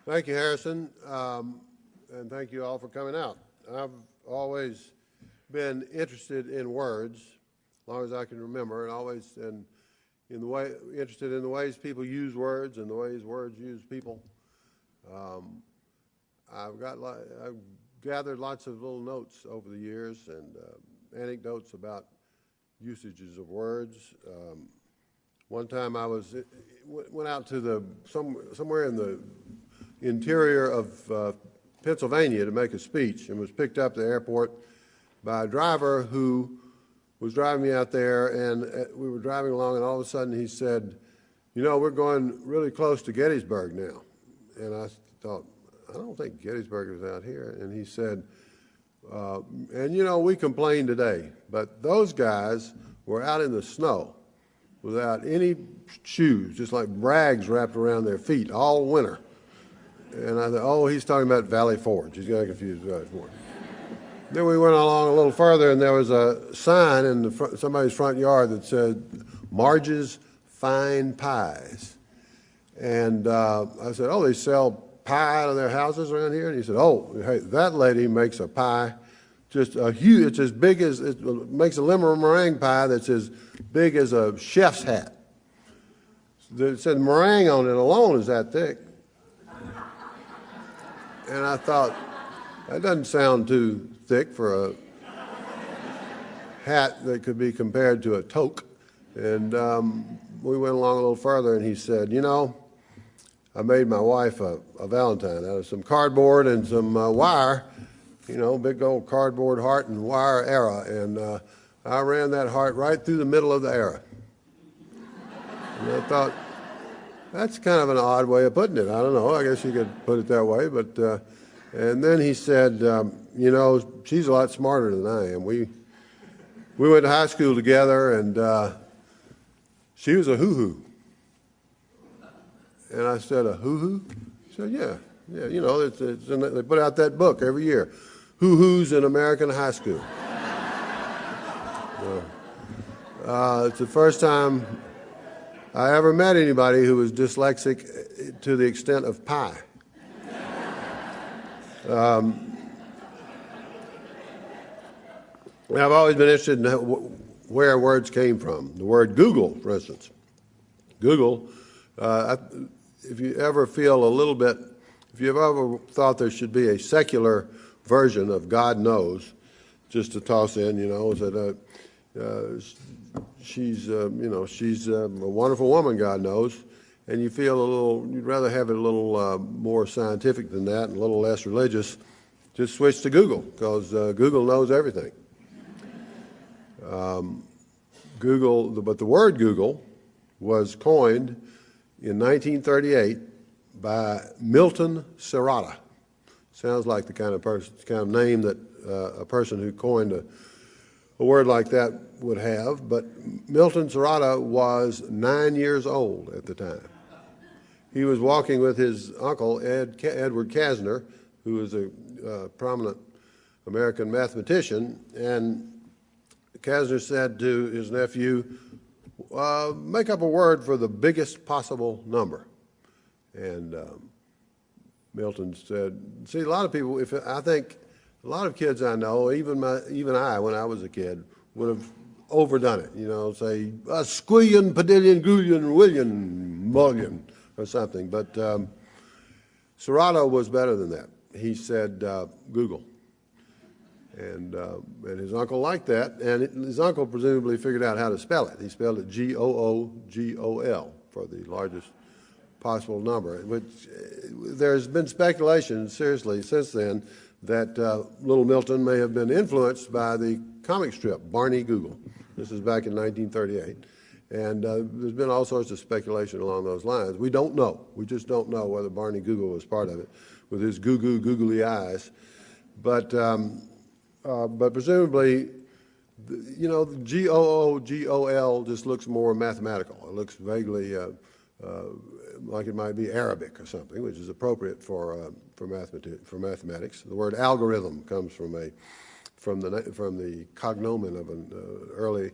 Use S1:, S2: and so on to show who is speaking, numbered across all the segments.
S1: Thank you, Harrison, and thank you all for coming out. I've always been interested in words, as long as I can remember, and always interested in the ways people use words and the ways words use people. I've gathered lots of little notes over the years and anecdotes about usages of words. One time I went out to somewhere in the interior of Pennsylvania to make a speech, and was picked up at the airport by a driver who was driving me out there, and we were driving along, and all of a sudden he said, "You know, we're going really close to Gettysburg now." And I thought, I don't think Gettysburg is out here. And he said, and you know, we complain today, but those guys were out in the snow without any shoes, just like rags wrapped around their feet all winter. And I thought, oh, he's talking about Valley Forge. He's got confused with Valley Forge. Then we went along a little further, and there was a sign in somebody's front yard that said, "Marge's Fine Pies." And I said, "Oh, they sell pie out of their houses around here?" And he said, "Oh, hey, that lady makes a pie, just a huge, it's as big as, it makes a lemon meringue pie that's as big as a chef's hat. It said meringue on it alone is that thick." And I thought, that doesn't sound too thick for a hat that could be compared to a toque. And we went along a little further, and he said, "You know, I made my wife a Valentine out of some cardboard and some wire, you know, big old cardboard heart and wire arrow, and I ran that heart right through the middle of the arrow." And I thought, that's kind of an odd way of putting it. I don't know. I guess you could put it that way. But and then he said, "You know, she's a lot smarter than I am. We went to high school together, and she was a hoo-hoo." And I said, "A hoo-hoo?" He said, "Yeah. You know, they put out that book every year, Hoo-Hoos in American High School." It's the first time I ever met anybody who was dyslexic to the extent of pie. I've always been interested in where words came from. The word Google, for instance. Google, if you ever feel a little bit, if you've ever thought there should be a secular version of God knows, just to toss in, you know, that she's a wonderful woman, God knows, and you feel a little, you'd rather have it a little more scientific than that and a little less religious, just switch to Google, because Google knows everything. But the word Google was coined in 1938 by Milton Serrata. Sounds like the kind of name that a person who coined a word like that would have, but Milton Serrata was 9 years old at the time. He was walking with his uncle, Edward Kasner, who was a prominent American mathematician, and Kasner said to his nephew, "Make up a word for the biggest possible number." And Milton said, "See, a lot of people, I think a lot of kids I know, even I, when I was a kid, would have overdone it. You know, say a squillion, padillion, goullion, willion, mullion, or something." But Serrata was better than that. He said Google. And his uncle liked that, and his uncle presumably figured out how to spell it. He spelled it Googol for the largest possible number. Which there's been speculation, seriously, since then, that little Milton may have been influenced by the comic strip Barney Google. This is back in 1938, and there's been all sorts of speculation along those lines. We don't know. We just don't know whether Barney Google was part of it, with his googly eyes. But presumably, you know, the Googol just looks more mathematical. It looks vaguely like it might be Arabic or something, which is appropriate for mathematics. The word algorithm comes from the cognomen of an early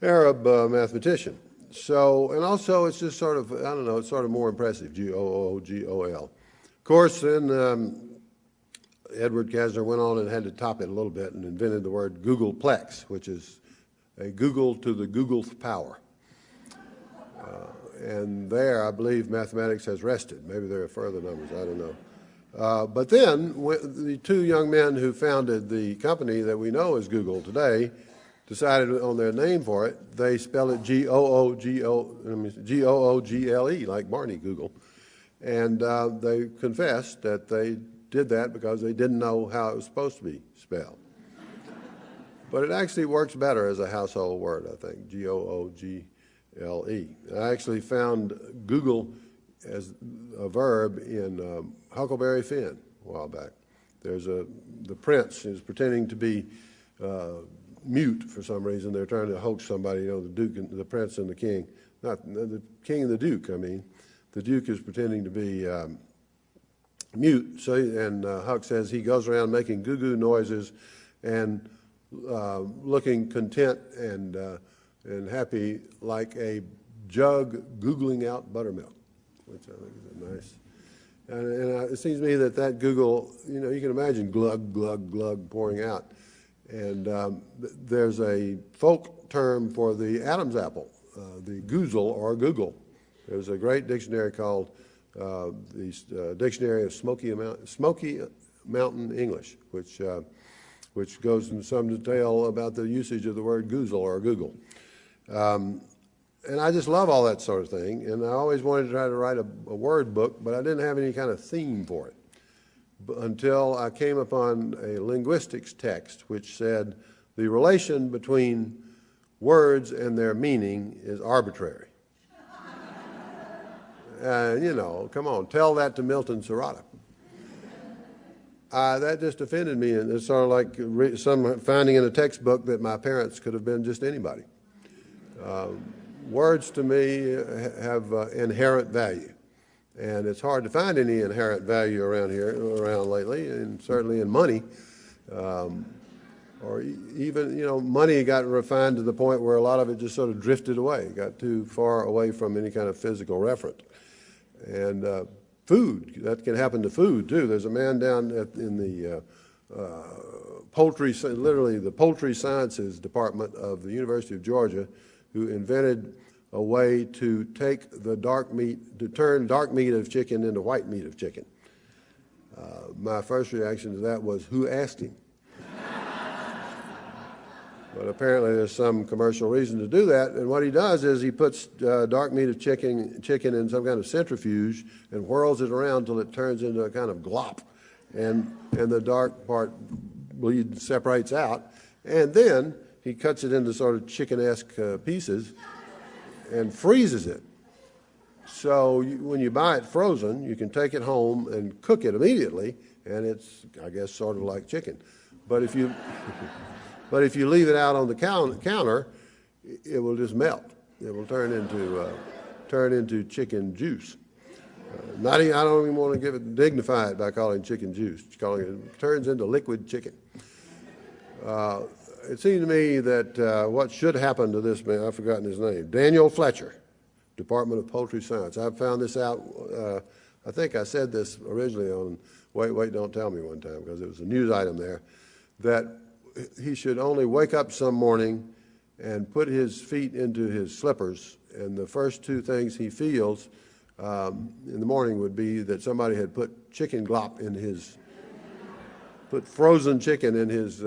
S1: Arab mathematician. So, and also it's just sort of, I don't know, it's sort of more impressive, Googol. Of course, then Edward Kastner went on and had to top it a little bit and invented the word Googleplex, which is a Google to the Google's power. And there, I believe, mathematics has rested. Maybe there are further numbers, I don't know. But then, the two young men who founded the company that we know as Google today decided on their name for it. They spell it Google, like Barney Google. And they confessed that they did that because they didn't know how it was supposed to be spelled. But it actually works better as a household word, I think, Google. I actually found Google as a verb in Huckleberry Finn a while back. There's the prince is pretending to be mute for some reason. They're trying to hoax somebody, the duke and the prince and the king. Not the king and the duke, I mean. The duke is pretending to be mute, and Huck says he goes around making goo-goo noises and looking content and happy like a jug googling out buttermilk, which I think is nice. And it seems to me that Google, you can imagine glug, glug, glug pouring out. And there's a folk term for the Adam's apple, the goozle or Google. There's a great dictionary called the Dictionary of Smoky Mountain English, which goes into some detail about the usage of the word goozle or Google. And I just love all that sort of thing, and I always wanted to try to write a word book, but I didn't have any kind of theme for it until I came upon a linguistics text which said the relation between words and their meaning is arbitrary. Come on, tell that to Milton Serrata. That just offended me, and it's sort of like finding in a textbook that my parents could have been just anybody. Words to me have inherent value, and it's hard to find any inherent value around lately, and certainly in money. Or even, money got refined to the point where a lot of it just sort of drifted away, got too far away from any kind of physical reference. And food, that can happen to food too. There's a man down in the literally the poultry sciences department of the University of Georgia, who invented a way to take the turn dark meat of chicken into white meat of chicken. My first reaction to that was, who asked him? But apparently there's some commercial reason to do that, and what he does is he puts dark meat of chicken in some kind of centrifuge and whirls it around until it turns into a kind of glop, and the dark part separates out, and then he cuts it into sort of chicken-esque pieces and freezes it. So when you buy it frozen, you can take it home and cook it immediately, and it's, I guess, sort of like chicken. But if you leave it out on the counter, it will just melt. It will turn into chicken juice. I don't even want to dignify it by calling it chicken juice. It turns into liquid chicken. It seemed to me that what should happen to this man, I've forgotten his name, Daniel Fletcher, Department of Poultry Science. I found this out, I think I said this originally on Wait, Don't Tell Me one time, because it was a news item there, that he should only wake up some morning and put his feet into his slippers, and the first two things he feels in the morning would be that somebody had put frozen chicken in his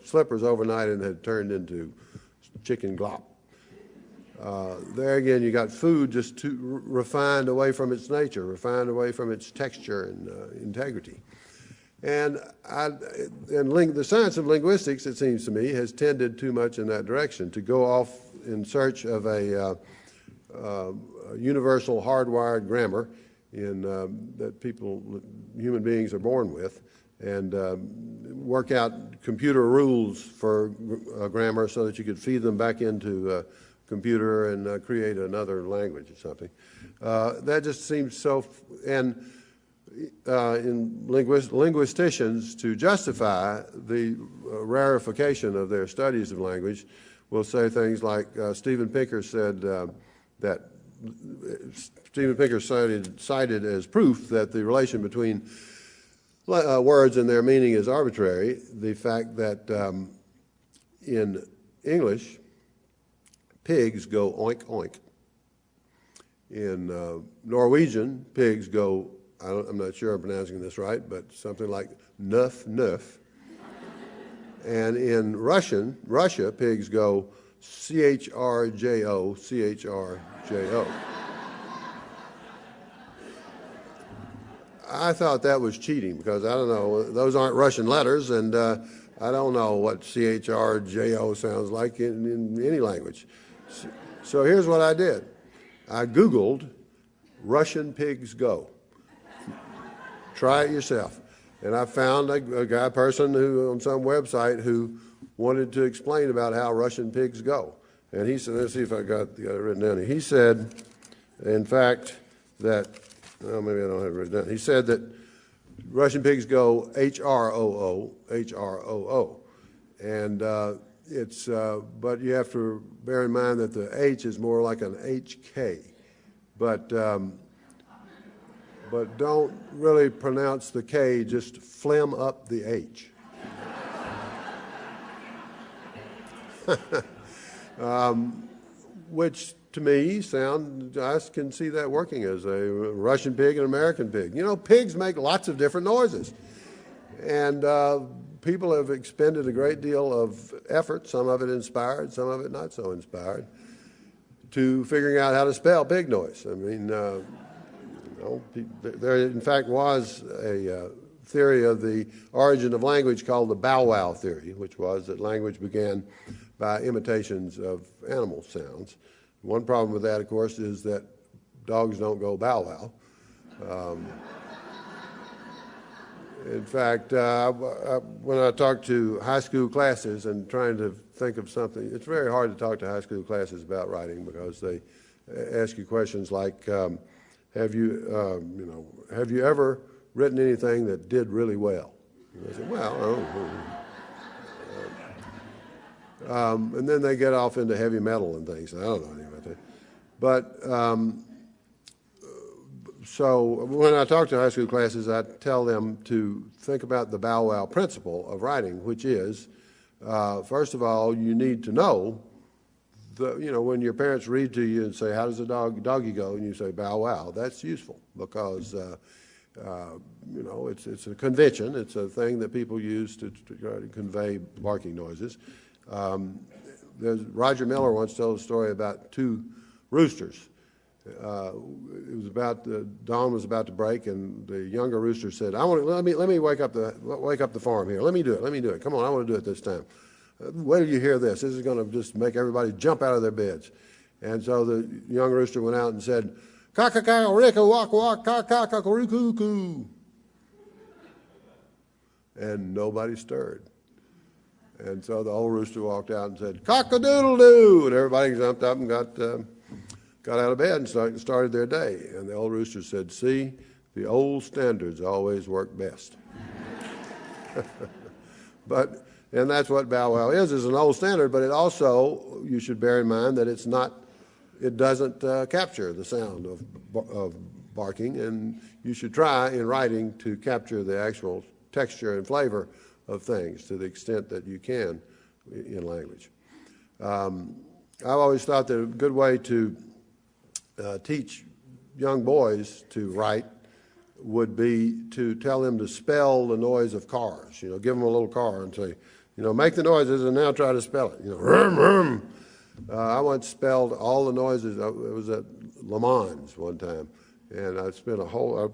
S1: slippers overnight and had turned into chicken glop. There again, you got food just too refined away from its nature, refined away from its texture and integrity. And the science of linguistics, it seems to me, has tended too much in that direction, to go off in search of a universal hardwired grammar that human beings are born with, and work out computer rules for grammar so that you could feed them back into a computer and create another language or something. That just seems so, and in linguisticians, to justify the rarefication of their studies of language, will say things like Steven Pinker said that Steven Pinker cited as proof that the relation between words and their meaning is arbitrary, the fact that in English, pigs go oink oink. In Norwegian, pigs go, I'm not sure I'm pronouncing this right, but something like nuff nuff. And in Russia, pigs go CHRJO, CHRJO. I thought that was cheating because I don't know, those aren't Russian letters, and I don't know what CHRJO sounds like in any language. So here's what I did. I Googled Russian pigs go. Try it yourself. And I found a person who on some website who wanted to explain about how Russian pigs go. And he said, let's see if I got it written down here. He said, in fact, that, well, maybe I don't have it written down. He said that Russian pigs go HROO, HROO. And but you have to bear in mind that the H is more like an HK. But don't really pronounce the K, just phlegm up the H. Which to me I can see that working as a Russian pig and American pig. You know, pigs make lots of different noises. And people have expended a great deal of effort, some of it inspired, some of it not so inspired, to figuring out how to spell pig noise. I mean, there in fact was a theory of the origin of language called the bow wow theory, which was that language began by imitations of animal sounds. One problem with that, of course, is that dogs don't go bow wow. In fact, when I talk to high school classes and trying to think of something, it's very hard to talk to high school classes about writing because they ask you questions like, have you ever written anything that did really well? And I say, well, and then they get off into heavy metal and things. I don't know anything about that. But so when I talk to high school classes, I tell them to think about the bow wow principle of writing, which is, first of all, you need to know, when your parents read to you and say, how does a doggy go? And you say, bow wow, that's useful because, it's a convention. It's a thing that people use to try to convey barking noises. Roger Miller once told a story about two roosters. It was about dawn was about to break, and the younger rooster said, let me wake up the farm here. Let me do it. Come on, I want to do it this time. Wait till you hear this. This is going to just make everybody jump out of their beds. And so the young rooster went out and said, "Ka-ka-ka-ricka wak wak ka-ka-ka-roo-coo-coo." And nobody stirred. And so the old rooster walked out and said, "Cock-a-doodle-doo," and everybody jumped up and got out of bed and started their day. And the old rooster said, "See, the old standards always work best." And that's what bow wow is an old standard, but it also, you should bear in mind that it doesn't capture the sound of barking, and you should try in writing to capture the actual texture and flavor of things to the extent that you can in language. I've always thought that a good way to teach young boys to write would be to tell them to spell the noise of cars. Give them a little car and say, make the noises and now try to spell it. Rum, rum. I once spelled all the noises. It was at Le Mans one time, and I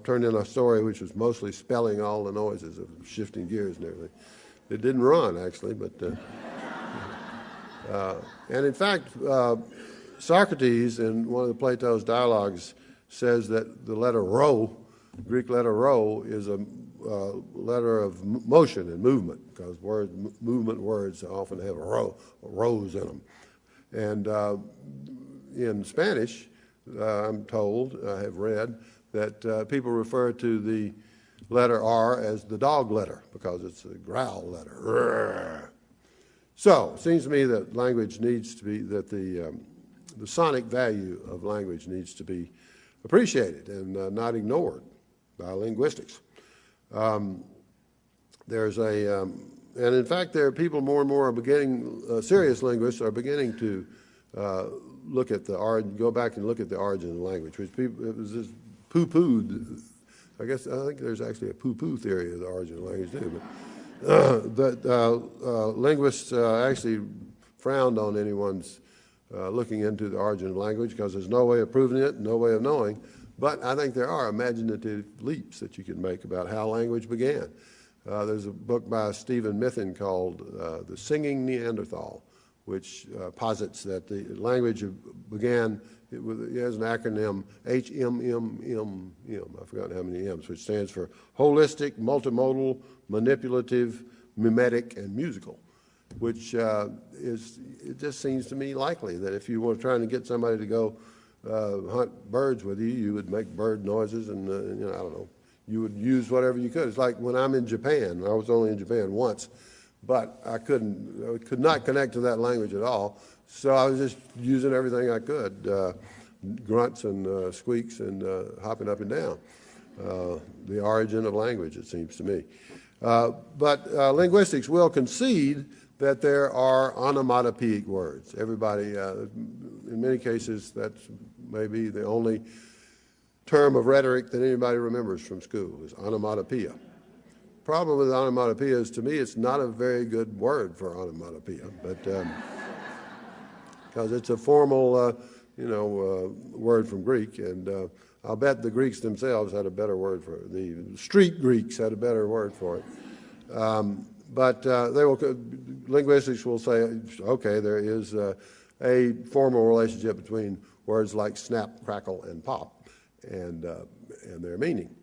S1: turned in a story which was mostly spelling all the noises of shifting gears and everything. It didn't run, actually, but and in fact, Socrates, in one of Plato's dialogues, says that the letter rho, Greek letter rho, is a letter of motion and movement, because movement words often have rhos in them. And in Spanish, I'm told, I have read, that people refer to the letter R as the dog letter, because it's a growl letter. So it seems to me that language needs to be, that the the sonic value of language needs to be appreciated and not ignored by linguistics. There's a, and in fact, there are people more and more are beginning, serious linguists are beginning to look at the origin, go back and look at the origin of the language, which people, it was just poo-pooed. I think there's actually a poo-poo theory of the origin of language too, but linguists actually frowned on anyone's looking into the origin of language because there's no way of proving it, no way of knowing. But I think there are imaginative leaps that you can make about how language began. There's a book by Stephen Mithin called The Singing Neanderthal, which posits that the language began, it has an acronym HMMM, I've forgotten how many M's, which stands for holistic, multimodal, manipulative, mimetic, and musical, which it just seems to me likely that if you were trying to get somebody to go hunt birds with you, you would make bird noises and, I don't know, you would use whatever you could. It's like when I'm in Japan. I was only in Japan once, but I could not connect to that language at all. So I was just using everything I could, grunts and squeaks and hopping up and down. The origin of language, it seems to me. But linguistics will concede that there are onomatopoeic words. Everybody, in many cases, that's maybe the only term of rhetoric that anybody remembers from school is onomatopoeia. Problem with onomatopoeia is, to me, it's not a very good word for onomatopoeia, but because it's a formal, word from Greek, and I'll bet the Greeks themselves had a better word for it. The street Greeks had a better word for it. But linguistics will say, okay, there is a formal relationship between words like snap, crackle, and pop and their meaning.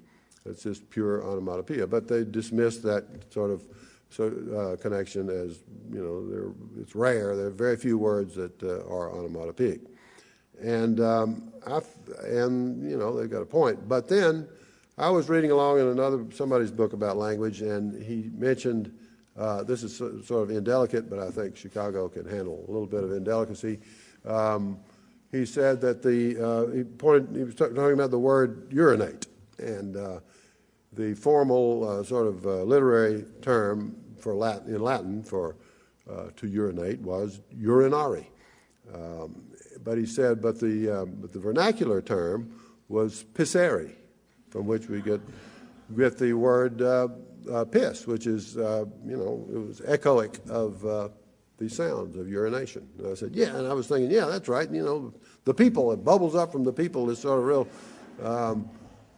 S1: It's just pure onomatopoeia. But they dismiss that sort of connection as, it's rare. There are very few words that are onomatopoeic. And they've got a point. But then I was reading along in somebody's book about language, and he mentioned, this is sort of indelicate, but I think Chicago can handle a little bit of indelicacy. He said that he was talking about the word urinate, and the formal sort of literary term for in Latin for to urinate was urinare. But he said, but the vernacular term was pissere, from which we get the word piss, which is, it was echoic of the sounds of urination. And I said, yeah, and I was thinking, yeah, that's right. The people, it bubbles up from the people is sort of real. I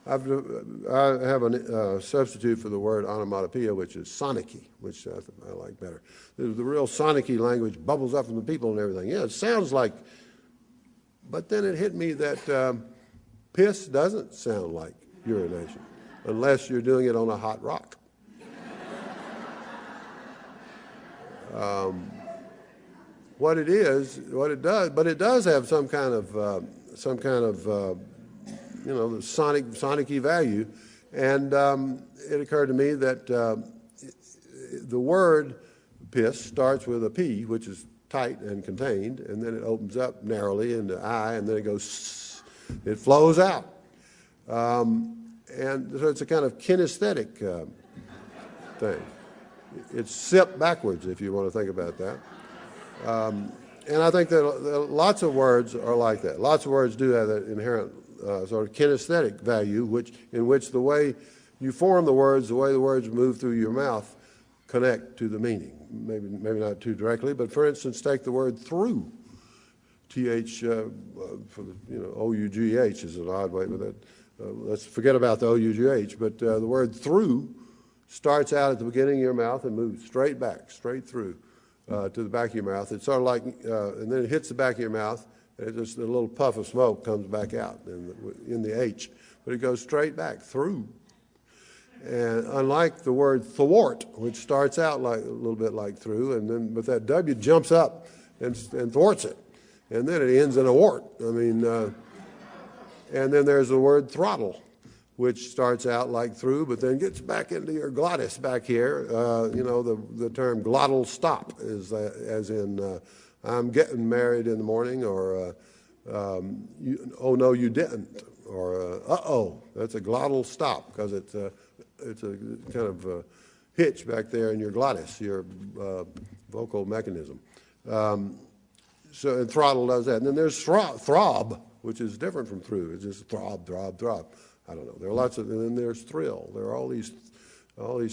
S1: have a substitute for the word onomatopoeia, which is sonicky, which I like better. The real sonicky language bubbles up from the people and everything. Yeah, it sounds like, but then it hit me that piss doesn't sound like urination unless you're doing it on a hot rock. What it does, but it does have some kind of the sonic-y value, and it occurred to me that the word piss starts with a P, which is tight and contained, and then it opens up narrowly into I, and then it goes, it flows out. And so it's a kind of kinesthetic thing. It's sipped backwards, if you want to think about that. And I think that lots of words are like that. Lots of words do have that inherent sort of kinesthetic value, in which the way you form the words, the way the words move through your mouth, connect to the meaning. Maybe not too directly, but for instance, take the word through. TH, for the, O-U-G-H is an odd way with it. Let's forget about the O-U-G-H, but the word through starts out at the beginning of your mouth and moves straight through to the back of your mouth. It's sort of like, and then it hits the back of your mouth, and just a little puff of smoke comes back out in the H, but it goes straight back through. And unlike the word thwart, which starts out like a little bit like through, but that W jumps up and thwarts it, and then it ends in a wart. And then there's the word throttle, which starts out like through, but then gets back into your glottis back here. The term glottal stop is as in I'm getting married in the morning, or Oh, no, you didn't. Or, uh-oh, that's a glottal stop, because it's a kind of hitch back there in your glottis, your vocal mechanism. So and throttle does that. And then there's throb, which is different from through. It's just throb, throb, throb. I don't know. There are lots of, and then there's thrill. There are all these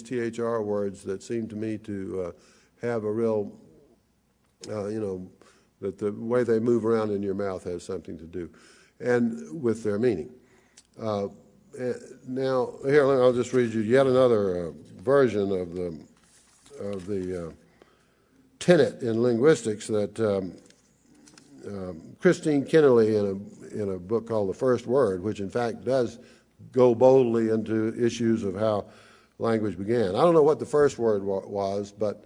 S1: THR words that seem to me to have a real, that the way they move around in your mouth has something to do, and with their meaning. Now, here, I'll just read you yet another version of the tenet in linguistics that Christine Kennerly, in a book called The First Word, which in fact does go boldly into issues of how language began. I don't know what the first word was, but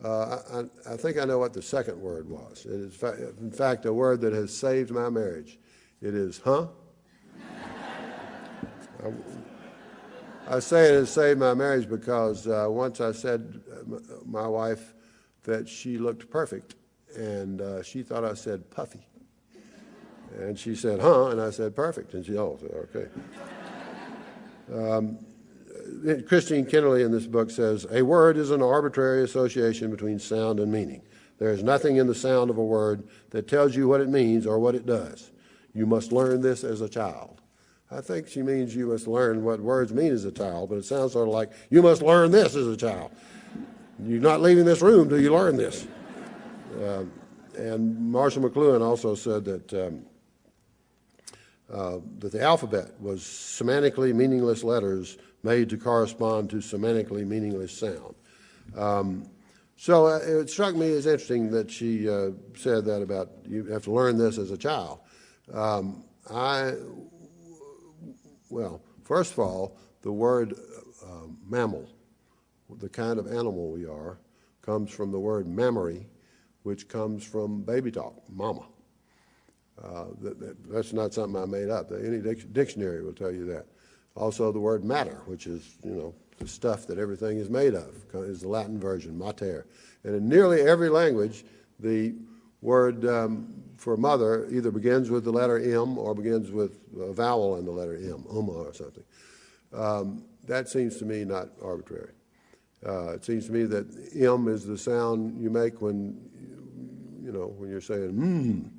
S1: I think I know what the second word was. It is, in fact, a word that has saved my marriage. It is, huh? I say it has saved my marriage because once I said my wife that she looked perfect, and she thought I said puffy. And she said, huh? And I said, perfect. And she, oh, okay. Christine Kennerly in this book says, a word is an arbitrary association between sound and meaning. There is nothing in the sound of a word that tells you what it means or what it does. You must learn this as a child. I think she means you must learn what words mean as a child, but it sounds sort of like, you must learn this as a child. You're not leaving this room till you learn this. And Marshall McLuhan also said that that the alphabet was semantically meaningless letters made to correspond to semantically meaningless sound. So it struck me as interesting that she said that about you have to learn this as a child. Well, first of all, the word mammal, the kind of animal we are, comes from the word mammary, which comes from baby talk, mama. That's not something I made up. Any dictionary will tell you that. Also, the word matter, which is, the stuff that everything is made of, is the Latin version, mater. And in nearly every language, the word for mother either begins with the letter M or begins with a vowel in the letter M, uma or something. That seems to me not arbitrary. It seems to me that M is the sound you make when you're saying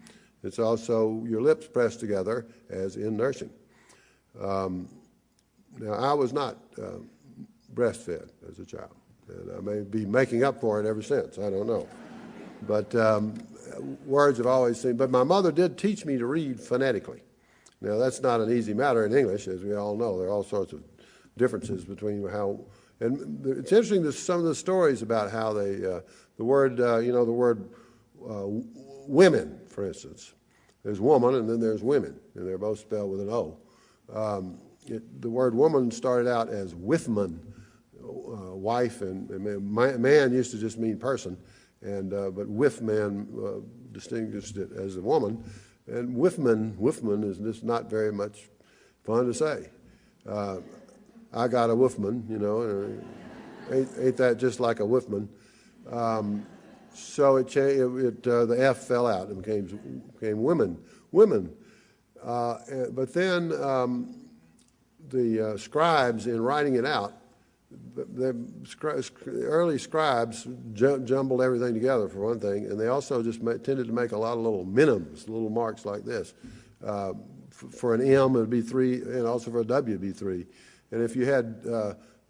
S1: It's also your lips pressed together, as in nursing. Now, I was not breastfed as a child, and I may be making up for it ever since. I don't know. But words have always seemed, but my mother did teach me to read phonetically. Now, that's not an easy matter in English, as we all know. There are all sorts of differences between how, and it's interesting, some of the stories about how they, the word women, for instance. There's woman and then there's women, and they're both spelled with an O. The word woman started out as withman, wife, and man used to just mean person, but withman distinguished it as a woman. And withman is just not very much fun to say. I got a woofman, ain't that just like a woofman? So the F fell out and became women. But then the scribes, in writing it out, the early scribes jumbled everything together, for one thing, and they also just tended to make a lot of little minims, little marks like this. For an M, it would be 3, and also for a W, it would be 3. And if you had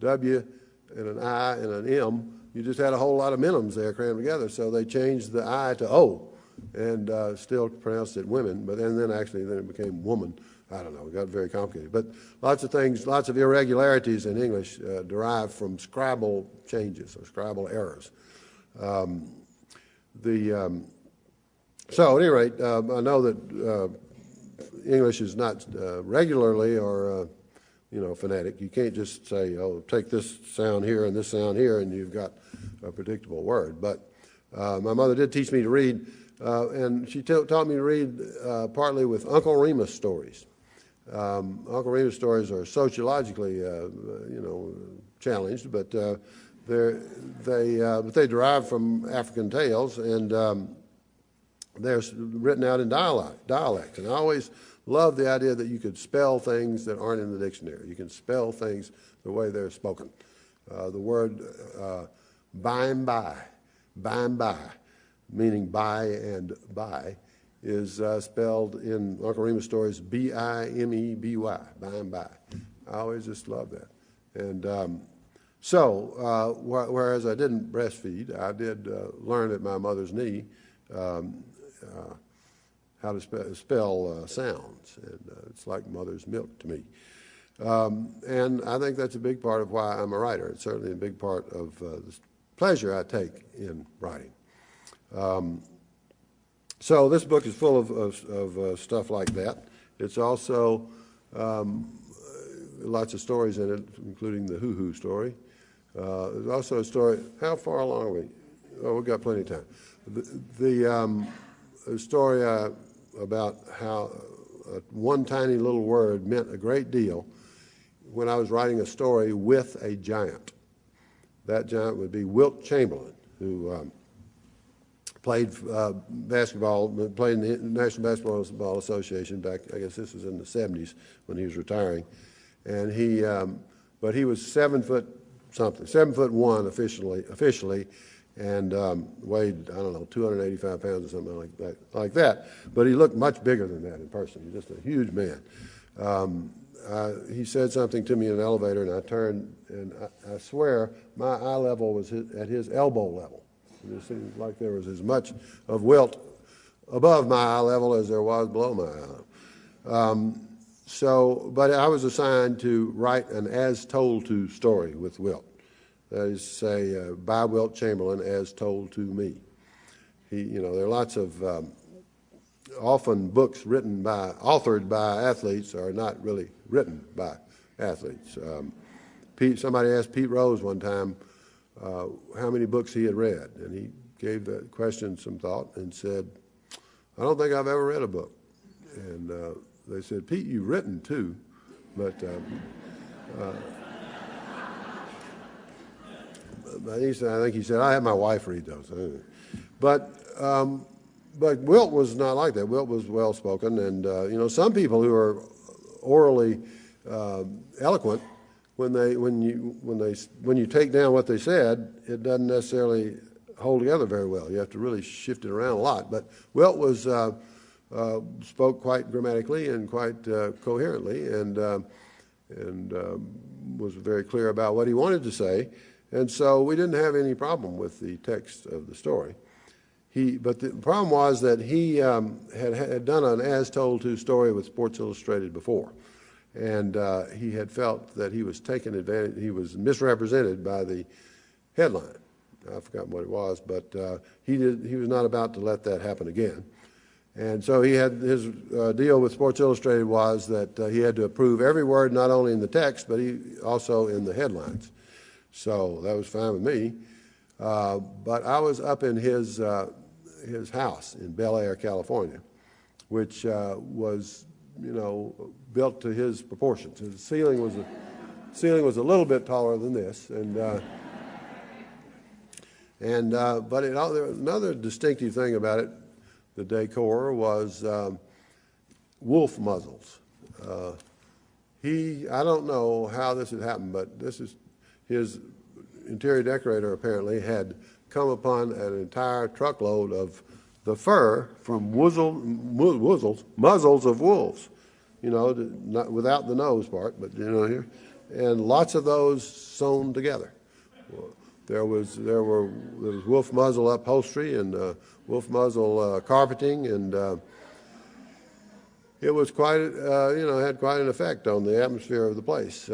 S1: W and an I and an M, you just had a whole lot of minims there crammed together. So they changed the I to O, and still pronounced it women. But then it became woman. I don't know. It got very complicated. But lots of things, lots of irregularities in English derive from scribal changes or scribal errors. So at any rate, I know that English is not regularly or phonetic. You can't just say, oh, take this sound here and this sound here, and you've got a predictable word. But my mother did teach me to read, and she taught me to read partly with Uncle Remus stories. Uncle Remus stories are sociologically, challenged, but they derive from African tales, and they're written out in dialect. And I always loved the idea that you could spell things that aren't in the dictionary. You can spell things the way they're spoken. The word by and by, meaning by and by, is spelled in Uncle Remus stories B-I-M-E-B-Y, by and by. I always just loved that. And whereas I didn't breastfeed, I did learn at my mother's knee how to spell sounds, and it's like mother's milk to me. And I think that's a big part of why I'm a writer. It's certainly a big part of the pleasure I take in writing. So this book is full of stuff like that. It's also lots of stories in it, including the hoo-hoo story. There's also a story. How far along are we? Oh, we've got plenty of time. The story about how one tiny little word meant a great deal when I was writing a story with a giant. That giant would be Wilt Chamberlain, who played basketball, played in the National Basketball Association back, I guess this was in the 70s when he was retiring. And but he was 7 foot something, 7'1" officially, and weighed, I don't know, 285 pounds or something like that. But he looked much bigger than that in person. He's just a huge man. He said something to me in an elevator, and I turned, and I swear my eye level was at his elbow level. It seemed like there was as much of Wilt above my eye level as there was below my eye level. But I was assigned to write an as-told-to story with Wilt. That is to say, by Wilt Chamberlain, as told to me. There are lots of often books authored by athletes are not really written by athletes. Somebody asked Pete Rose one time how many books he had read, and he gave that question some thought and said, "I don't think I've ever read a book." And they said, "Pete, you've written two," but I think he said, "I had my wife read those." But Wilt was not like that. Wilt was well spoken, and some people who are orally eloquent, when you take down what they said, it doesn't necessarily hold together very well. You have to really shift it around a lot. But Wilt spoke quite grammatically and quite coherently, and was very clear about what he wanted to say. And so we didn't have any problem with the text of the story. But the problem was that he had done an as-told-to story with Sports Illustrated before, and he had felt that he was taken advantage. He was misrepresented by the headline. I've forgotten what it was, but he was not about to let that happen again. And so he had his deal with Sports Illustrated was that he had to approve every word, not only in the text, but also in the headlines. So that was fine with me. But I was up in his house in Bel Air, California, which was, built to his proportions. His ceiling was a little bit taller than this, but another distinctive thing about it, the decor, was wolf muzzles. I don't know how this had happened, but this is his interior decorator apparently had come upon an entire truckload of the fur from muzzles of wolves, not without the nose part, but here, and lots of those sewn together. There was wolf muzzle upholstery and wolf muzzle carpeting, and it was quite had quite an effect on the atmosphere of the place.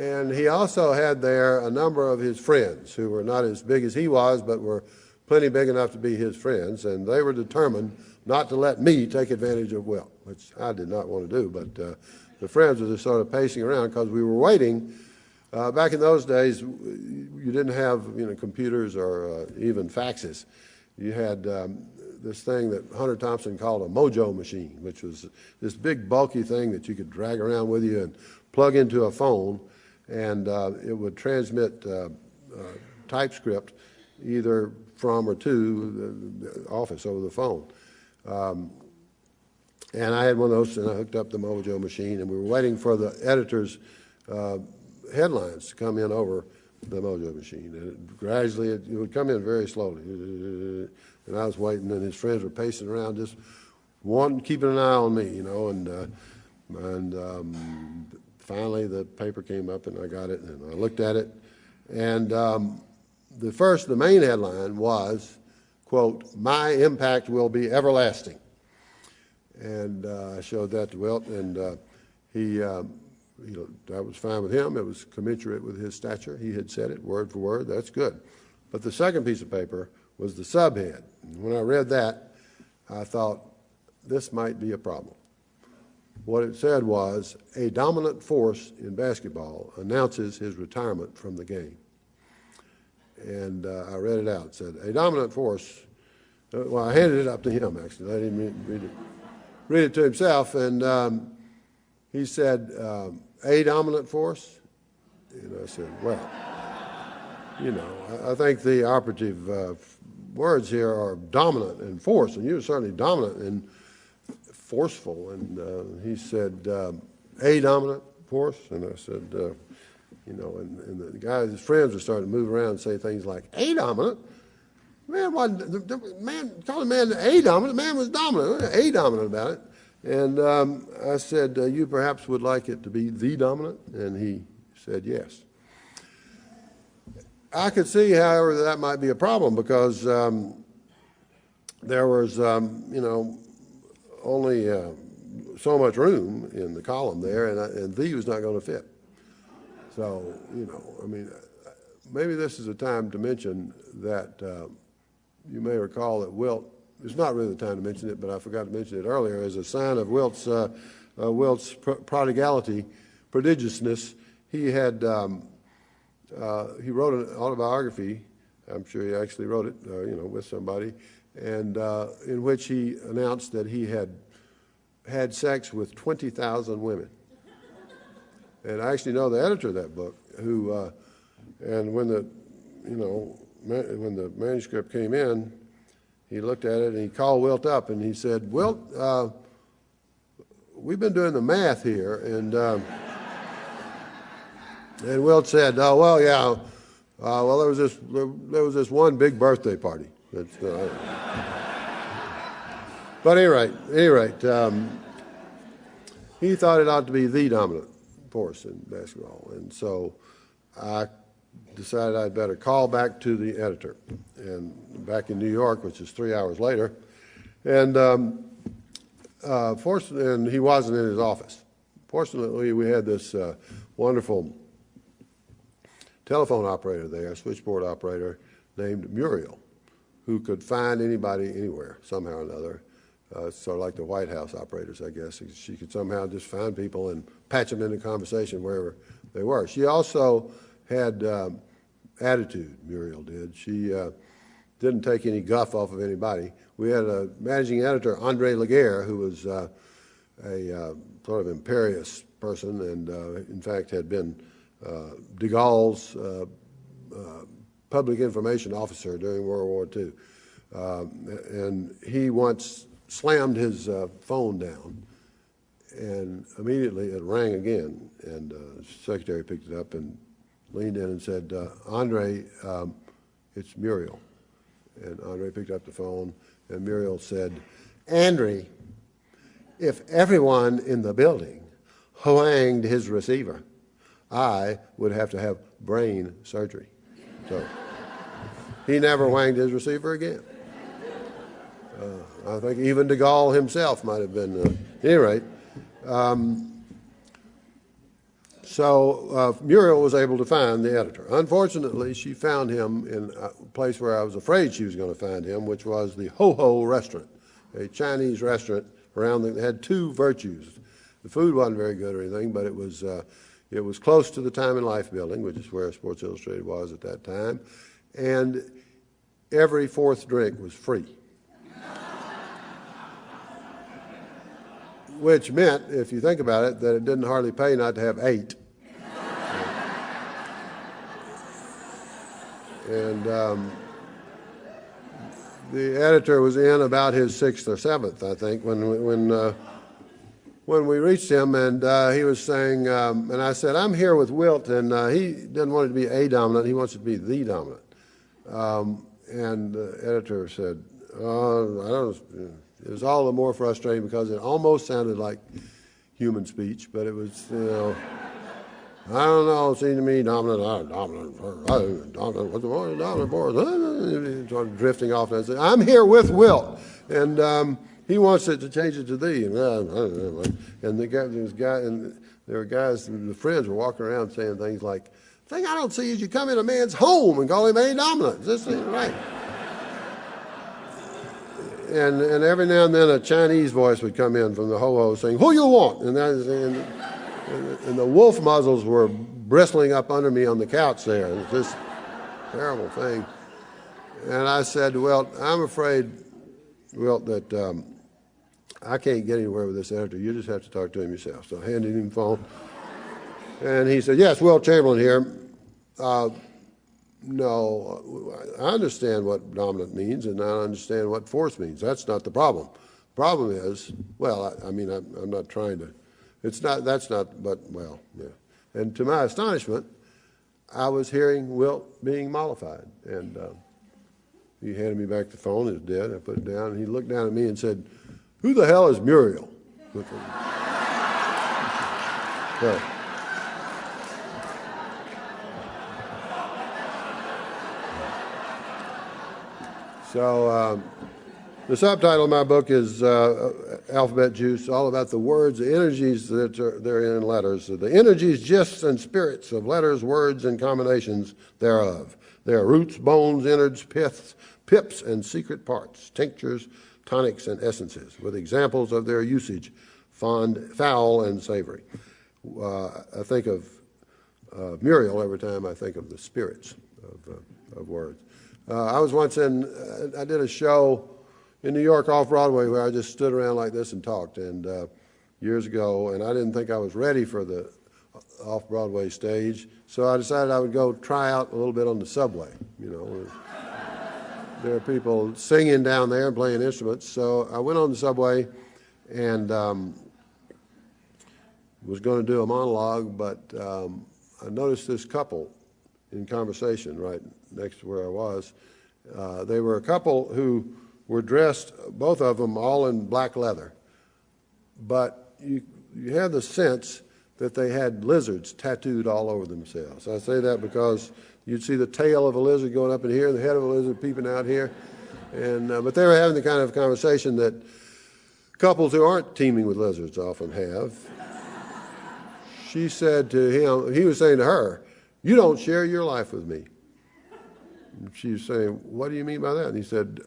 S1: And he also had there a number of his friends who were not as big as he was, but were plenty big enough to be his friends, and they were determined not to let me take advantage of Wilt, which I did not want to do. But the friends were just sort of pacing around because we were waiting. Back in those days, you didn't have computers or even faxes. You had this thing that Hunter Thompson called a mojo machine, which was this big bulky thing that you could drag around with you and plug into a phone, and it would transmit typescript either from or to the office over the phone. And I had one of those, and I hooked up the Mojo machine, and we were waiting for the editor's headlines to come in over the Mojo machine. And gradually, it would come in very slowly. And I was waiting, and his friends were pacing around, just keeping an eye on me, you know. And finally, the paper came up, and I got it, and I looked at it. And the main headline was, quote, "My impact will be everlasting." And I showed that to Wilt, and he, that was fine with him. It was commensurate with his stature. He had said it word for word. That's good. But the second piece of paper was the subhead. And when I read that, I thought, this might be a problem. What it said was, "A dominant force in basketball announces his retirement from the game." And I read it out. It said, "A dominant force." Well, I handed it up to him, actually. I didn't read it to himself, and he said, "A dominant force?" And I said, well, I think the operative words here are dominant and force, and you're certainly dominant and forceful. And he said, "A dominant force?" And I said, and the guys, his friends were starting to move around and say things like, "A dominant? Man, call the man A dominant. The man was dominant. A dominant about it." And I said, "You perhaps would like it to be the dominant?" And he said, "Yes." I could see, however, that might be a problem because there was, only so much room in the column there, and the was not going to fit. So, maybe this is a time to mention that you may recall that Wilt, it's not really the time to mention it, but I forgot to mention it earlier, as a sign of Wilt's prodigality, prodigiousness. He had, he wrote an autobiography, I'm sure he actually wrote it, with somebody, and in which he announced that he had sex with 20,000 women. And I actually know the editor of that book, who, and when the manuscript came in, he looked at it and he called Wilt up and he said, "Wilt, we've been doing the math here," and Wilt said, "Oh well, yeah, well there was this one big birthday party." But at any rate, he thought it ought to be the dominant force in basketball, and so I decided I'd better call back to the editor, and back in New York, which is 3 hours later, and and he wasn't in his office. Fortunately, we had this wonderful telephone operator there, switchboard operator named Muriel, who could find anybody anywhere somehow or another. Sort of like the White House operators, I guess. She could somehow just find people and patch them into conversation wherever they were. She also had attitude, Muriel did. She didn't take any guff off of anybody. We had a managing editor, Andre Laguerre, who was a sort of imperious person and, in fact, had been de Gaulle's public information officer during World War II. And he once slammed his phone down, and immediately it rang again, and the secretary picked it up and leaned in and said, "Andre, it's Muriel." And Andre picked up the phone, and Muriel said, "Andre, if everyone in the building harangued his receiver, I would have to have brain surgery." So he never whanged his receiver again. I think even de Gaulle himself might have been. At any rate, so Muriel was able to find the editor. Unfortunately, she found him in a place where I was afraid she was going to find him, which was the Ho Ho restaurant, a Chinese restaurant that had two virtues. The food wasn't very good or anything, but it was close to the Time and Life building, which is where Sports Illustrated was at that time, and every fourth drink was free. Which meant, if you think about it, that it didn't hardly pay not to have 8. And the editor was in about his 6th or 7th, I think, when we reached him, and he was saying, and I said, I'm here with Wilt, and he doesn't want it to be a dominant, he wants it to be the dominant. And the editor said, it was all the more frustrating because it almost sounded like human speech, but it was, I don't know, it seemed to me dominant, what's the point of dominant for? Started drifting off, and I said, I'm here with Wilt, and he wants it to change it to thee. And there were guys, the friends were walking around saying things like, the thing I don't see is you come in a man's home and call him a dominant. This ain't right. And every now and then a Chinese voice would come in from the ho-ho saying, who you want? And the wolf muzzles were bristling up under me on the couch there. It was this terrible thing. And I said, well, I'm afraid, Wilt, that I can't get anywhere with this editor. You just have to talk to him yourself. So I handed him the phone. And he said, yes, Wilt Chamberlain here. No, I understand what dominant means, and I understand what force means. That's not the problem. The problem is, well, I'm not trying to, yeah. And to my astonishment, I was hearing Wilt being mollified. And he handed me back the phone. It was dead. I put it down, and he looked down at me and said, who the hell is Muriel? So the subtitle of my book is Alphabet Juice, all about the words, the energies that are in letters, the energies, gifs, and spirits of letters, words, and combinations thereof. They are roots, bones, innards, piths, pips, and secret parts, tinctures, tonics, and essences, with examples of their usage, foul, and savory. I think of Muriel every time I think of the spirits of words. I was once I did a show in New York off-Broadway where I just stood around like this and talked, and years ago, and I didn't think I was ready for the off-Broadway stage, so I decided I would go try out a little bit on the subway, There are people singing down there and playing instruments. So I went on the subway and was going to do a monologue, but I noticed this couple in conversation right next to where I was. They were a couple who were dressed, both of them, all in black leather. But you had the sense that they had lizards tattooed all over themselves. I say that because you'd see the tail of a lizard going up in here and the head of a lizard peeping out here. And but they were having the kind of conversation that couples who aren't teeming with lizards often have. She said to him, he was saying to her, you don't share your life with me. And she was saying, what do you mean by that? And he said,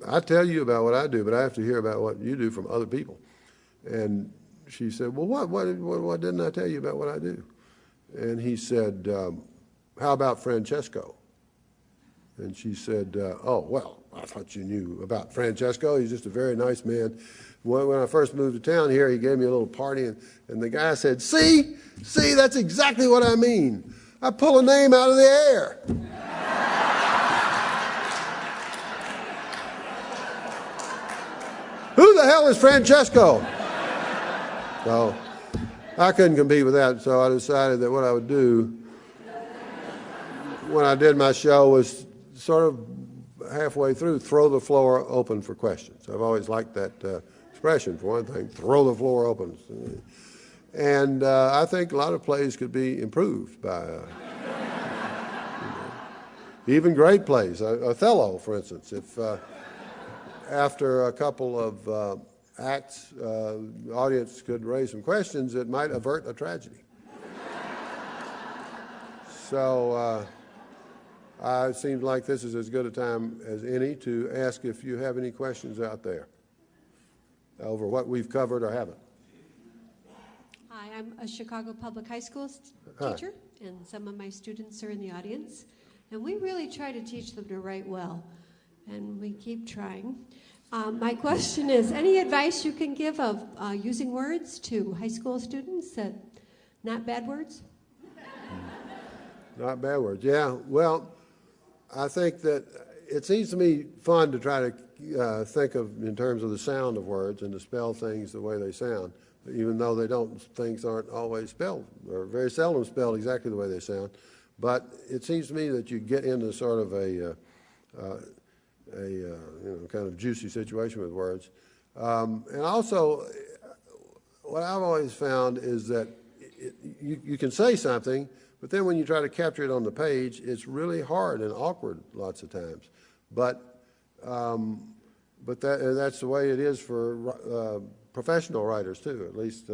S1: I tell you about what I do, but I have to hear about what you do from other people. And she said, well, what didn't I tell you about what I do? And he said, how about Francesco? And she said, oh, well, I thought you knew about Francesco. He's just a very nice man. When I first moved to town here, he gave me a little party, and the guy said, see, that's exactly what I mean. I pull a name out of the air. Who the hell is Francesco? So I couldn't compete with that, so I decided that what I would do when I did my show was sort of halfway through, throw the floor open for questions. I've always liked that expression, for one thing, throw the floor open. And I think a lot of plays could be improved by even great plays. Othello, for instance, if after a couple of acts, the audience could raise some questions, it might avert a tragedy. So it seems like this is as good a time as any to ask if you have any questions out there over what we've covered or haven't.
S2: Hi, I'm a Chicago Public High School teacher, and some of my students are in the audience. And we really try to teach them to write well, and we keep trying. My question is, any advice you can give of using words to high school students that not bad words?
S1: Not bad words, yeah. Well, I think that it seems to me fun to try to think of in terms of the sound of words and to spell things the way they sound, even though things aren't always spelled, or very seldom spelled exactly the way they sound. But it seems to me that you get into sort of a kind of juicy situation with words. And also, what I've always found is that you can say something, but then when you try to capture it on the page, it's really hard and awkward lots of times. But that's the way it is for professional writers too. At least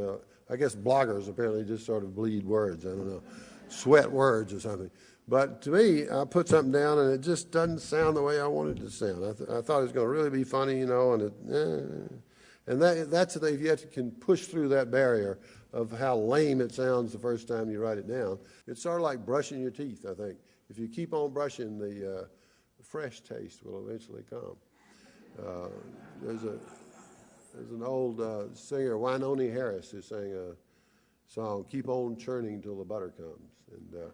S1: I guess bloggers apparently just sort of bleed words. I don't know, sweat words or something. But to me, I put something down and it just doesn't sound the way I wanted it to sound. I thought it was going to really be funny, you know, and that's the thing. If you can push through that barrier of how lame it sounds the first time you write it down, it's sort of like brushing your teeth, I think. If you keep on brushing, the fresh taste will eventually come. There's an old singer, Wynonie Harris, who sang a song, "Keep on churning till the butter comes." And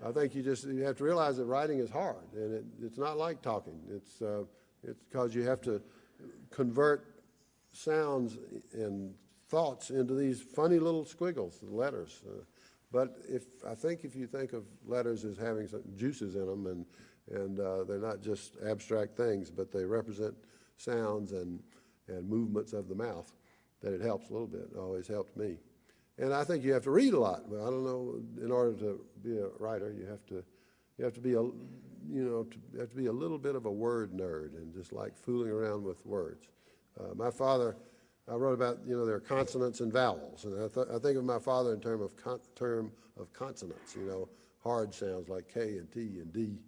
S1: I think you have to realize that writing is hard, and it's not like talking. It's because you have to convert sounds and thoughts into these funny little squiggles, letters. But I think if you think of letters as having some juices in them, and they're not just abstract things, but they represent sounds and movements of the mouth, that it helps a little bit. It always helped me. And I think you have to read a lot. Well, I don't know. In order to be a writer, you have to be a little bit of a word nerd and just like fooling around with words. My father, I wrote about, there are consonants and vowels, and I think of my father in term of consonants. Hard sounds like K and T and D,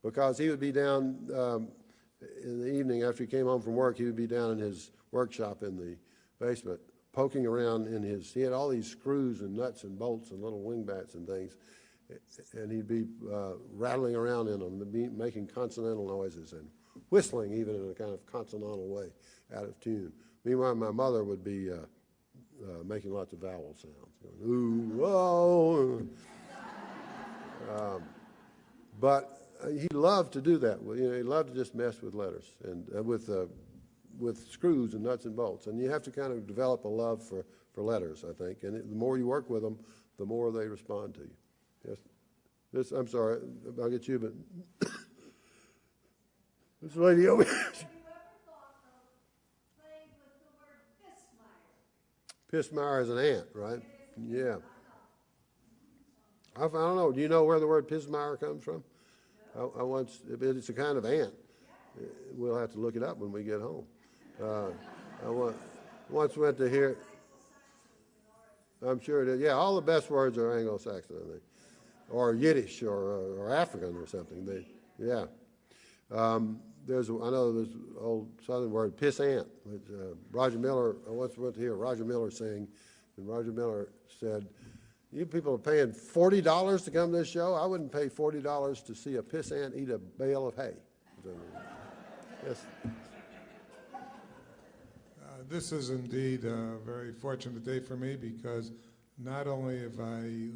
S1: because he would be down in the evening after he came home from work. He would be down in his workshop in the basement, poking around he had all these screws and nuts and bolts and little wing bats and things, and he'd be rattling around in them, making consonantal noises and whistling even in a kind of consonantal way, out of tune. Meanwhile, my mother would be making lots of vowel sounds, going, ooh, oh. But he loved to do that. He loved to just mess with letters and with screws and nuts and bolts. And you have to kind of develop a love for letters, I think. And the more you work with them, the more they respond to you. Yes. I'm sorry, I'll get you, but this lady over here. Pismire is an ant, right? Yeah. I don't know. Do you know where the word Pismire comes from? It's a kind of ant. We'll have to look it up when we get home. I once went to hear. I'm sure it is. Yeah, all the best words are Anglo-Saxon, I think, or Yiddish, or African, or something. Yeah. I know there's an old Southern word, pissant, which Roger Miller. I once went to hear Roger Miller sing, and Roger Miller said, "You people are paying $40 to come to this show. I wouldn't pay $40 to see a pissant eat a bale of hay." Yes.
S3: This is indeed a very fortunate day for me, because not only have I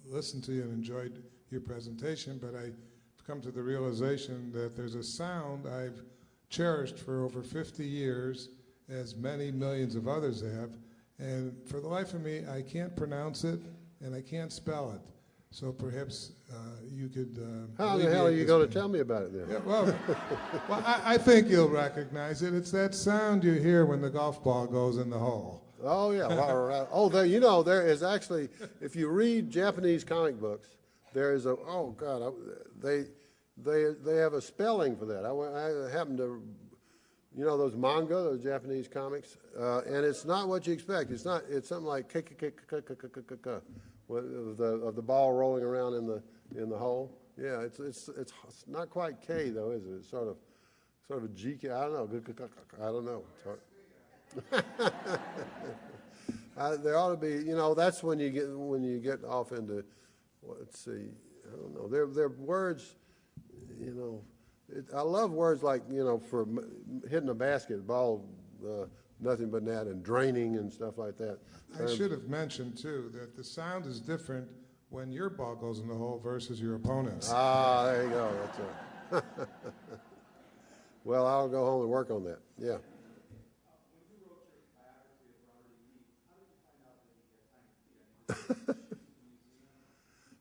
S3: listened to you and enjoyed your presentation, but I've come to the realization that there's a sound I've cherished for over 50 years, as many millions of others have, and for the life of me, I can't pronounce it and I can't spell it. So perhaps you could.
S1: How the hell are you going to tell me about it then?
S3: Yeah, well, I think you'll recognize it. It's that sound you hear when the golf ball goes in the hole.
S1: Oh yeah. There is actually, if you read Japanese comic books, there is they have a spelling for that. I happened to, those manga, those Japanese comics, and it's not what you expect. It's something like of the ball rolling around in the hole. Yeah, it's not quite K though, is it? It's sort of a GK. I don't know. It's hard. There ought to be, that's when you get off into, let's see, I don't know. They're words, I love words like, for hitting a basketball, nothing but net, and draining and stuff like that.
S3: I should have mentioned, too, that the sound is different when your ball goes in the hole versus your opponent's.
S1: Ah, there you go. That's it. Well, I'll go home and work on that. Yeah.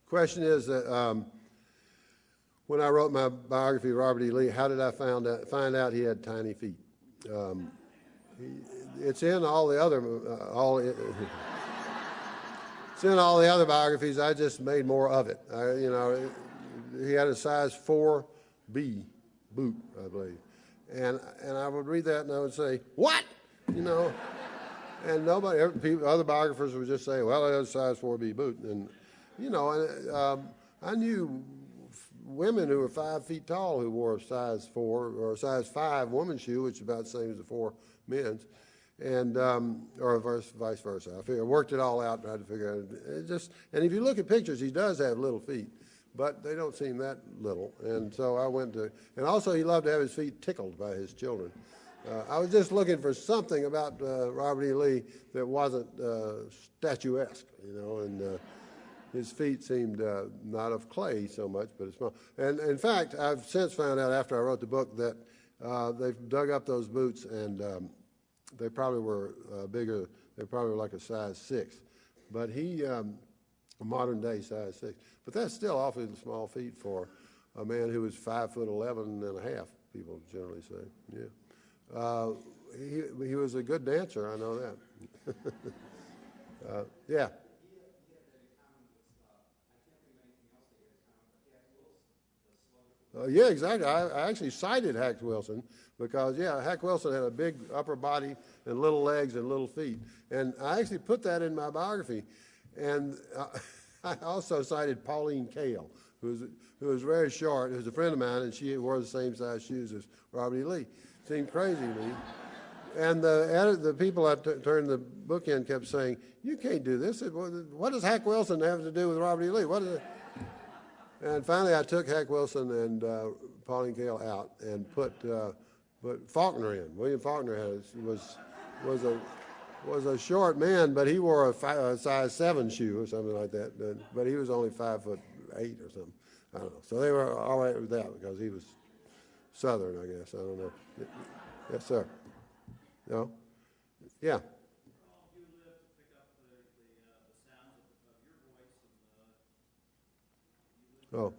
S1: Question is that when I wrote my biography of Robert E. Lee, how did I find out he had tiny feet? It's in all the other it's in all the other biographies. I just made more of it. He had a size 4B boot, I believe, and I would read that and I would say, "What?" And other biographers would just say, "Well, it has a size 4B boot," and I knew women who were 5 feet tall who wore a size 4 or a size 5 woman's shoe, which is about the same as the 4 men's, and or vice versa. I worked it all out and tried to figure out. And if you look at pictures, he does have little feet, but they don't seem that little. And so I went to, and also he loved to have his feet tickled by his children. I was just looking for something about Robert E. Lee that wasn't statuesque, and his feet seemed not of clay so much, but it's small. And in fact, I've since found out after I wrote the book that they've dug up those boots and they probably were bigger. They probably were like a size 6, but he a modern day size 6. But that's still awfully small feet for a man who was 5'11" and a half. People generally say, yeah. He was a good dancer. I know that. Yeah. Yeah, exactly. I actually cited Hack Wilson because, Hack Wilson had a big upper body and little legs and little feet. And I actually put that in my biography. And I also cited Pauline Kael, who was very short, who was a friend of mine, and she wore the same size shoes as Robert E. Lee. Seemed crazy to me. And the people I turned the book in kept saying, "You can't do this. What does Hack Wilson have to do with Robert E. Lee? What is it?" And finally, I took Hack Wilson and Pauline Kael out and put Faulkner in. William Faulkner was a short man, but he wore a size 7 shoe or something like that. But he was only 5'8" or something. I don't know. So they were all right with that because he was Southern, I guess. I don't know. Yes, sir. No? Yeah. Oh.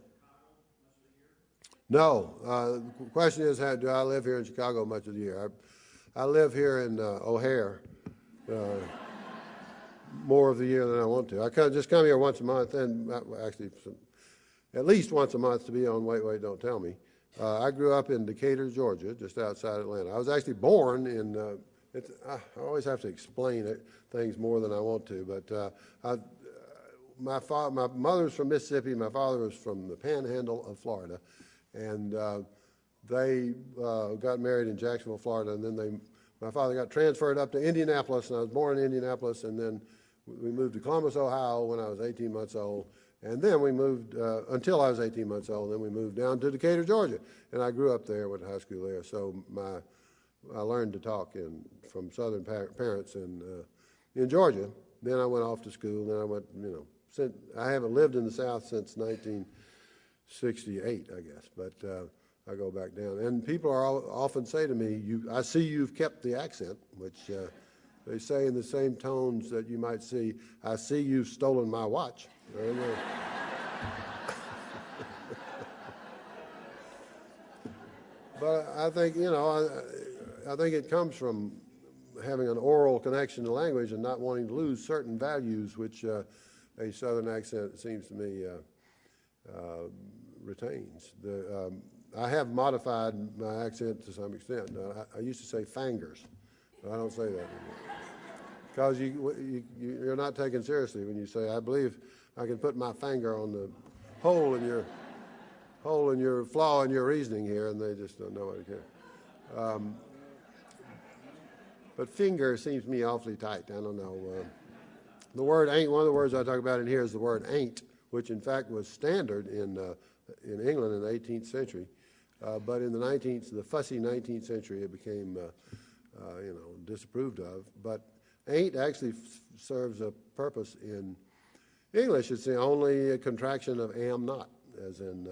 S1: No. The question is, do I live here in Chicago much of the year? I live here in O'Hare more of the year than I want to. I just come here once a month, and actually at least once a month to be on Wait, Wait, Don't Tell Me. I grew up in Decatur, Georgia, just outside Atlanta. I was actually born in, I always have to explain things more than I want to, but my mother's from Mississippi, my father was from the panhandle of Florida, and they got married in Jacksonville, Florida, and then my father got transferred up to Indianapolis, and I was born in Indianapolis, and then we moved to Columbus, Ohio when I was 18 months old, and then we moved, until I was 18 months old, then we moved down to Decatur, Georgia, and I grew up there, went to high school there, so I learned to talk from Southern parents in Georgia. Then I went off to school, then I went, I haven't lived in the South since 1968, I guess, but I go back down. And people often say to me, I see you've kept the accent, which they say in the same tones that you might see, I see you've stolen my watch. But I think, I think it comes from having an oral connection to language and not wanting to lose certain values, which a Southern accent, it seems to me, retains. I have modified my accent to some extent. I used to say fingers, but I don't say that anymore. Because you're not taken seriously when you say, I believe I can put my finger on the hole in your flaw in your reasoning here, and they just don't know what it can. But finger seems to me awfully tight. I don't know. The word ain't, one of the words I talk about in here is the word ain't, which in fact was standard in England in the 18th century. But in the fussy 19th century, it became, disapproved of. But ain't actually serves a purpose in English. It's the only contraction of am not, as in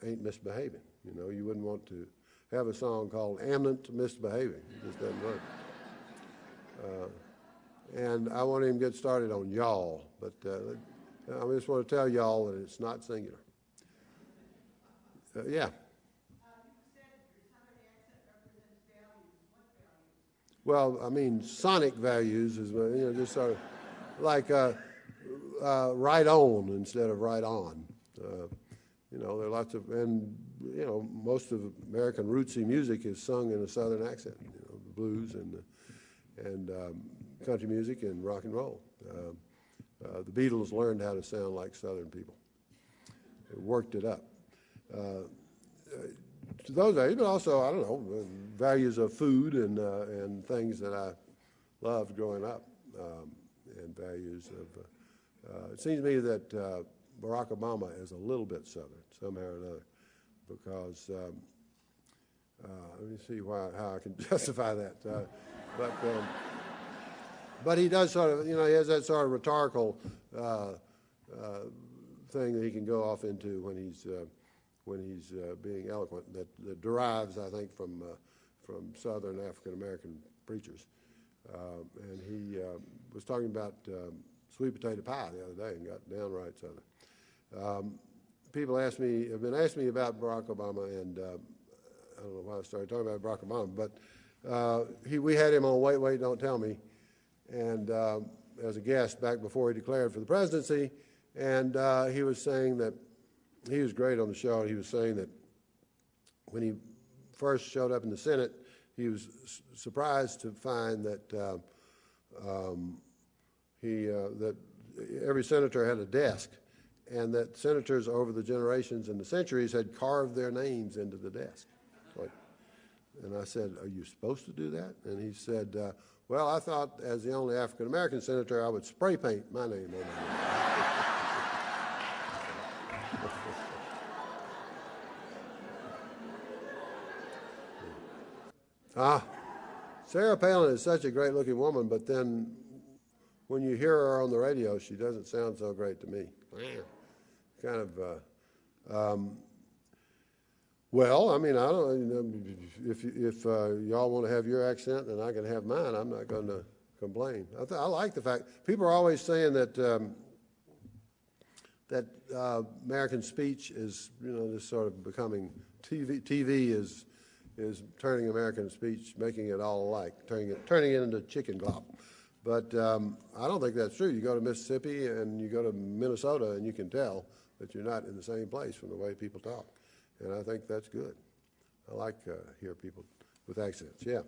S1: ain't misbehaving. You wouldn't want to have a song called Eminent Misbehaving. It just doesn't work. And I won't even get started on y'all, but I just want to tell y'all that it's not singular. Yeah. Well, I mean, sonic values is, just sort of like right on instead of right on. There are lots of, and, most of American rootsy music is sung in a Southern accent, the blues and country music and rock and roll. The Beatles learned how to sound like Southern people. They worked it up. To those values, but also, I don't know, values of food and things that I loved growing up, and values of, it seems to me that Barack Obama is a little bit Southern, somehow or another, because, let me see how I can justify that, but he does sort of, he has that sort of rhetorical thing that he can go off into when he's being eloquent, that derives, I think, from Southern African American preachers. And he was talking about sweet potato pie the other day and got downright Southern. People have been asking me about Barack Obama, and I don't know why I started talking about Barack Obama, but we had him on Wait, Wait, Don't Tell Me, and as a guest back before he declared for the presidency, and he was saying that he was great on the show, and he was saying that when he first showed up in the Senate, he was surprised to find that that every senator had a desk, and that senators over the generations and the centuries had carved their names into the desk. And I said, "Are you supposed to do that?" And he said, "Well, I thought as the only African American senator, I would spray paint my name on it." Sarah Palin is such a great-looking woman, but then when you hear her on the radio, she doesn't sound so great to me. Kind of, well, I mean, I don't. If y'all want to have your accent and I can have mine, I'm not going to complain. I like the fact people are always saying that American speech is, this sort of becoming TV is turning American speech, making it all alike, turning it into chicken glop. But I don't think that's true. You go to Mississippi and you go to Minnesota and you can tell that you're not in the same place from the way people talk. And I think that's good. I like hear people with accents. Yeah.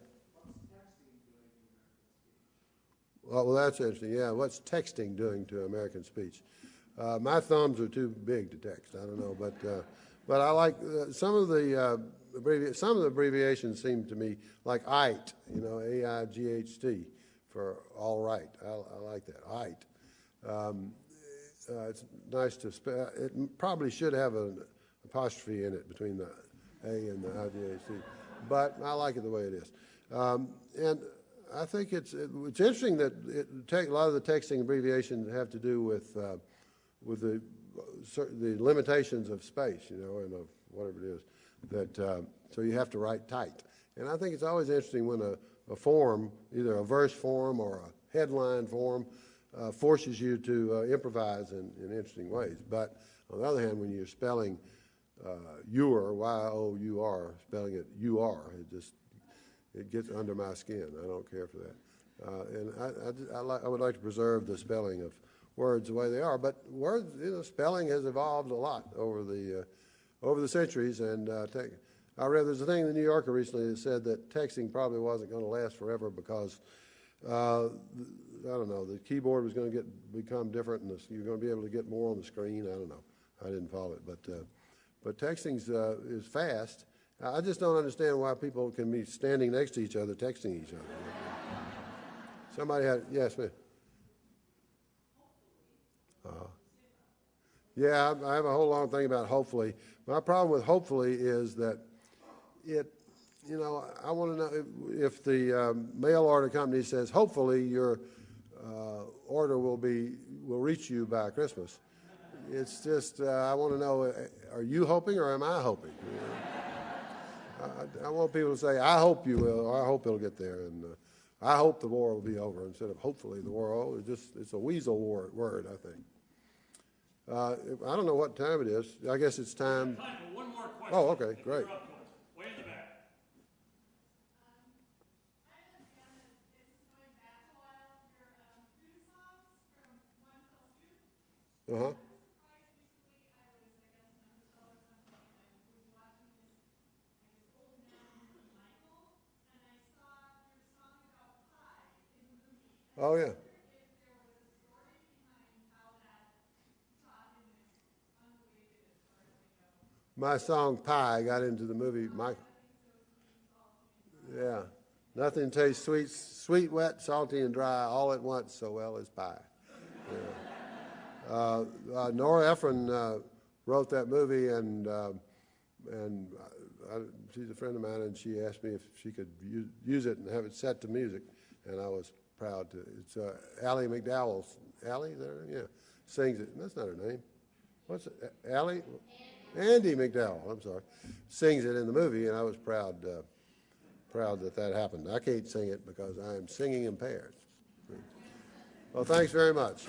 S1: Well, that's interesting. Yeah, what's texting doing to American speech? My thumbs are too big to text. I don't know, but I like some of the abbreviations seem to me like AIGHT, AIGHT for all right. I like that, AIGHT. It's nice to spell. It probably should have an apostrophe in it between the A and the IGHT, but I like it the way it is. And I think it's interesting that a lot of the texting abbreviations have to do with the limitations of space, and of whatever it is. That so you have to write tight. And I think it's always interesting when a form, either a verse form or a headline form, forces you to improvise in interesting ways. But on the other hand, when you're spelling your, Y-O-U-R, spelling it U-R, it gets under my skin. I don't care for that. And I would like to preserve the spelling of words the way they are. But words, spelling has evolved a lot over the centuries. And I read there's a thing in the New Yorker recently that said that texting probably wasn't going to last forever because I don't know, the keyboard was going to become different, and you're going to be able to get more on the screen. I don't know. I didn't follow it, but texting is fast. I just don't understand why people can be standing next to each other texting each other. Somebody had, yes, ma'am. Yeah, I have a whole long thing about hopefully. My problem with hopefully is that I want to know if the mail order company says hopefully your order will reach you by Christmas. It's just I want to know, are you hoping or am I hoping? I want people to say, I hope you will, or I hope it'll get there, and I hope the war will be over instead of hopefully the war. Oh, it's a weasel word, I think. I don't know what time it is. I guess it's time.
S4: Time for one more question.
S1: Oh, okay, great.
S4: Way in the back.
S1: Uh-huh. Oh, yeah. My song Pie got into the movie. Yeah. Nothing tastes sweet, sweet, wet, salty, and dry all at once so well as pie. Yeah. Nora Ephron wrote that movie, and she's a friend of mine, and she asked me if she could use it and have it set to music, and I was proud to. It's Ally McDowell. Ally, is that her name? Yeah, sings it. That's not her name. What's it? Ally? Andy McDowell. I'm sorry. Sings it in the movie, and I was proud that happened. I can't sing it because I am singing impaired. Well, thanks very much.